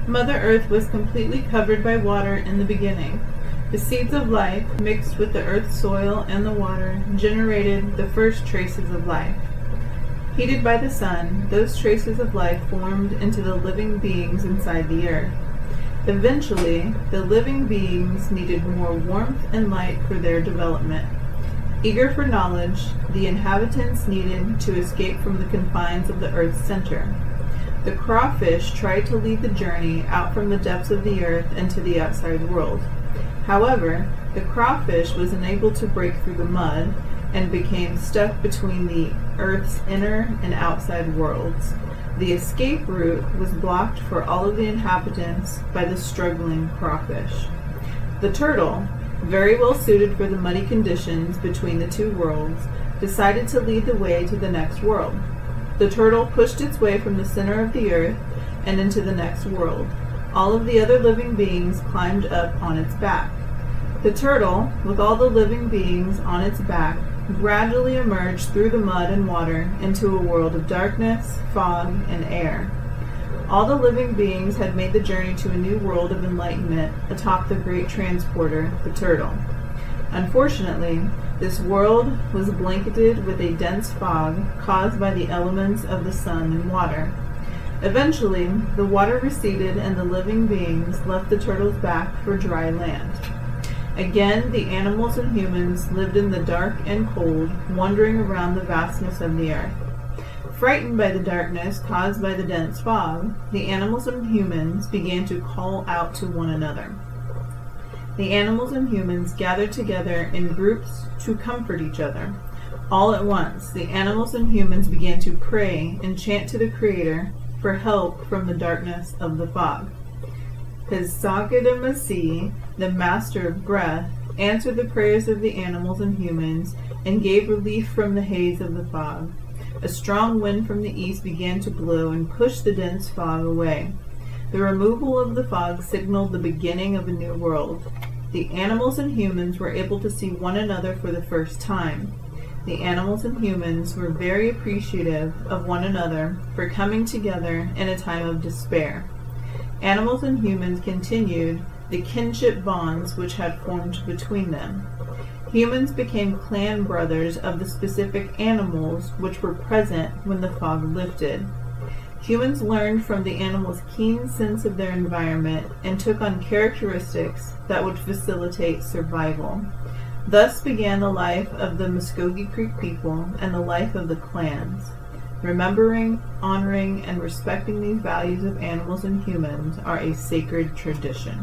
Mother Earth was completely covered by water in the beginning. The seeds of life, mixed with the earth's soil and the water, generated the first traces of life. Heated by the sun, those traces of life formed into the living beings inside the earth. Eventually, the living beings needed more warmth and light for their development. Eager for knowledge, the inhabitants needed to escape from the confines of the earth's center. The crawfish tried to lead the journey out from the depths of the earth into the outside world. However, the crawfish was unable to break through the mud and became stuck between the earth's inner and outside worlds. The escape route was blocked for all of the inhabitants by the struggling crawfish. The turtle, very well suited for the muddy conditions between the two worlds, decided to lead the way to the next world. The turtle pushed its way from the center of the earth and into the next world. All of the other living beings climbed up on its back. The turtle, with all the living beings on its back, gradually emerged through the mud and water into a world of darkness, fog, and air. All the living beings had made the journey to a new world of enlightenment atop the great transporter, the turtle. Unfortunately, this world was blanketed with a dense fog caused by the elements of the sun and water. Eventually, the water receded and the living beings left the turtle's back for dry land. Again, the animals and humans lived in the dark and cold, wandering around the vastness of the earth. Frightened by the darkness caused by the dense fog, the animals and humans began to call out to one another. The animals and humans gathered together in groups to comfort each other. All at once, the animals and humans began to pray and chant to the Creator for help from the darkness of the fog. Mvskoke1Creation, the master of breath, answered the prayers of the animals and humans and gave relief from the haze of the fog. A strong wind from the east began to blow and push the dense fog away. The removal of the fog signaled the beginning of a new world. The animals and humans were able to see one another for the first time. The animals and humans were very appreciative of one another for coming together in a time of despair. Animals and humans continued the kinship bonds which had formed between them. Humans became clan brothers of the specific animals which were present when the fog lifted. Humans learned from the animals' keen sense of their environment and took on characteristics that would facilitate survival. Thus began the life of the Mvskoke Creek people and the life of the clans. Remembering, honoring, and respecting these values of animals and humans are a sacred tradition.